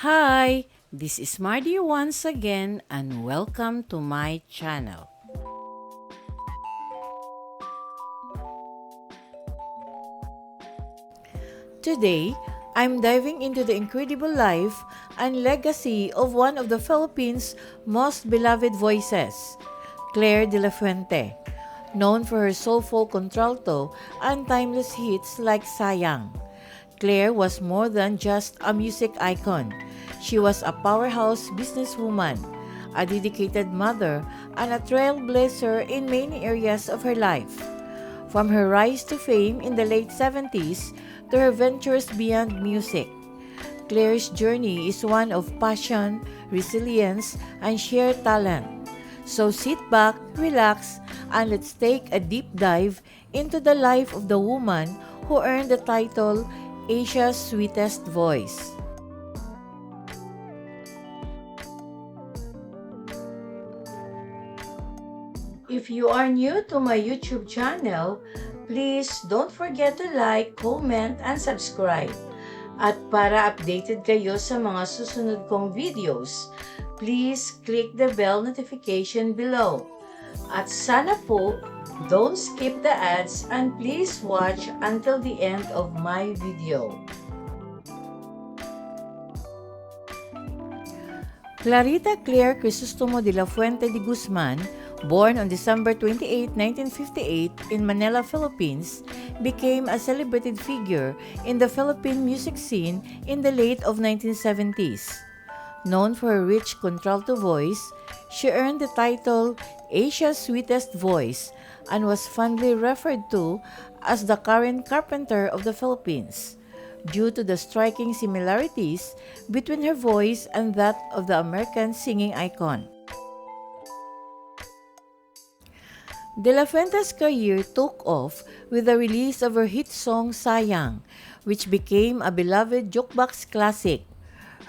Hi, this is Mardy once again and welcome to my channel. Today, I'm diving into the incredible life and legacy of one of the Philippines' most beloved voices, Claire de la Fuente, known for her soulful contralto and timeless hits like Sayang. Claire was more than just a music icon. She was a powerhouse businesswoman, a dedicated mother, and a trailblazer in many areas of her life. From her rise to fame in the late 70s to her ventures beyond music, Claire's journey is one of passion, resilience, and sheer talent. So sit back, relax, and let's take a deep dive into the life of the woman who earned the title Asia's Sweetest Voice. If you are new to my YouTube channel, please don't forget to like, comment, and subscribe. At para updated kayo sa mga susunod kong videos, please click the bell notification below. At sana po, don't skip the ads and please watch until the end of my video. Clarita Claire Crisostomo de la Fuente de Guzman, born on December 28, 1958 in Manila, Philippines, became a celebrated figure in the Philippine music scene in the late of 1970s. Known for her rich contralto voice, she earned the title Asia's Sweetest Voice and was fondly referred to as the Karen Carpenter of the Philippines, due to the striking similarities between her voice and that of the American singing icon. De la Fuente's career took off with the release of her hit song Sayang, which became a beloved jukebox classic.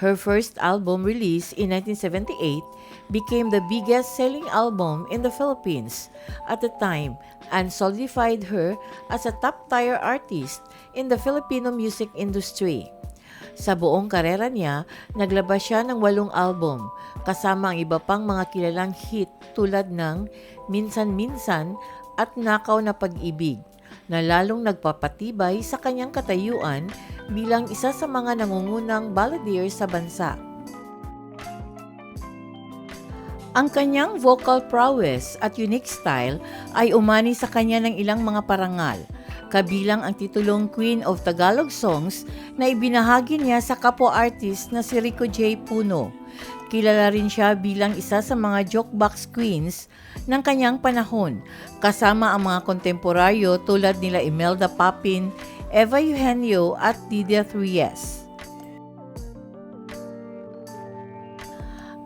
Her first album, released in 1978, became the biggest-selling album in the Philippines at the time and solidified her as a top-tier artist in the Filipino music industry. Sa buong karera niya, naglabas siya ng 8 album, kasama ang iba pang mga kilalang hit tulad ng Minsan-Minsan at Nakaw na Pag-ibig, na lalong nagpapatibay sa kanyang katayuan bilang isa sa mga nangungunang balladeer sa bansa. Ang kanyang vocal prowess at unique style ay umani sa kanya ng ilang mga parangal, kabilang ang titulong Queen of Tagalog Songs na ibinahagi niya sa kapwa-artist na si Rico J. Puno. Kilala rin siya bilang isa sa mga jukebox queens ng kanyang panahon, kasama ang mga kontemporaryo tulad nila Imelda Papin, Eva Eugenio at Lydia Truyes.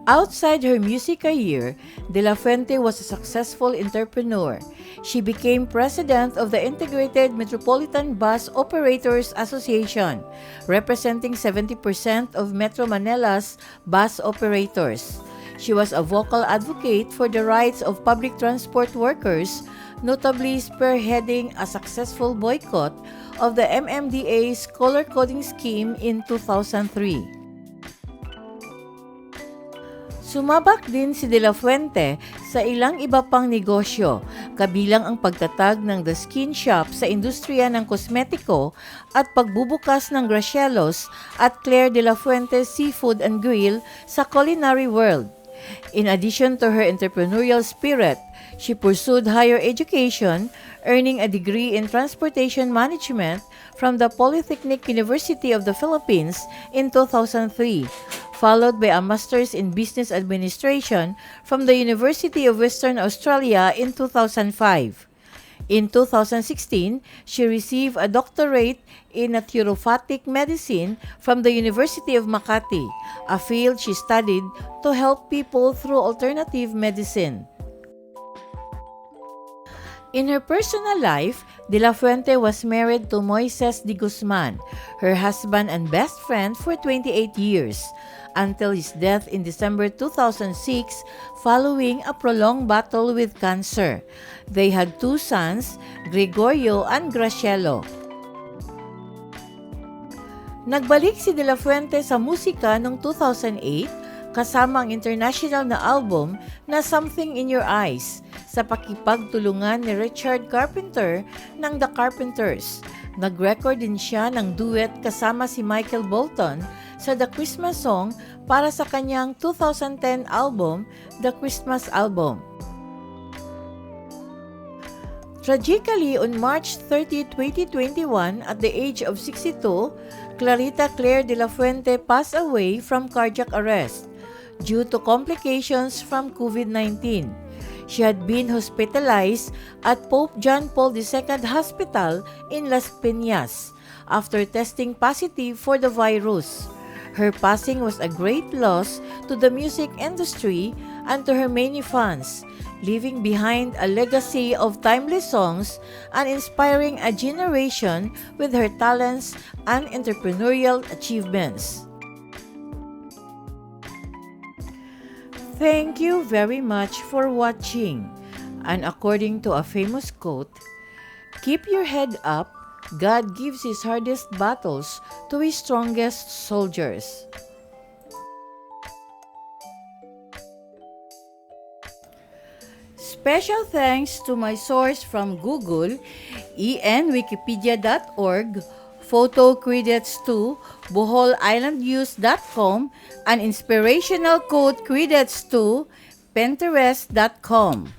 Outside her music career, De La Fuente was a successful entrepreneur. She became president of the Integrated Metropolitan Bus Operators Association, representing 70% of Metro Manila's bus operators. She was a vocal advocate for the rights of public transport workers, notably spearheading a successful boycott of the MMDA's color coding scheme in 2003. Sumabak din si De La Fuente sa ilang iba pang negosyo, kabilang ang pagtatag ng The Skin Shop sa industriya ng kosmetiko at pagbubukas ng Gracielos at Claire de la Fuente Seafood and Grill sa culinary world. In addition to her entrepreneurial spirit, she pursued higher education, earning a degree in transportation management from the Polytechnic University of the Philippines in 2003, followed by a Master's in Business Administration from the University of Western Australia in 2005. In 2016, she received a doctorate in naturopathic medicine from the University of Makati, a field she studied to help people through alternative medicine. In her personal life, De La Fuente was married to Moises de Guzman, her husband and best friend for 28 years, until his death in December 2006 following a prolonged battle with cancer. They had 2 sons, Gregorio and Gracielo. Nagbalik si De La Fuente sa musika noong 2008 kasama ang international na album na Something in Your Eyes sa pakipagtulungan ni Richard Carpenter ng The Carpenters. Nag-record din siya ng duet kasama si Michael Bolton sa The Christmas Song para sa kanyang 2010 album, The Christmas Album. Tragically, on March 30, 2021, at the age of 62, Clarita Claire de la Fuente passed away from cardiac arrest due to complications from COVID-19. She had been hospitalized at Pope John Paul II Hospital in Las Piñas after testing positive for the virus. Her passing was a great loss to the music industry and to her many fans, leaving behind a legacy of timeless songs and inspiring a generation with her talents and entrepreneurial achievements. Thank you very much for watching. And according to a famous quote, "Keep your head up. God gives His hardest battles to His strongest soldiers." Special thanks to my source from Google, enwikipedia.org, photo credits to boholislandnews.com, and inspirational quote credits to pinterest.com.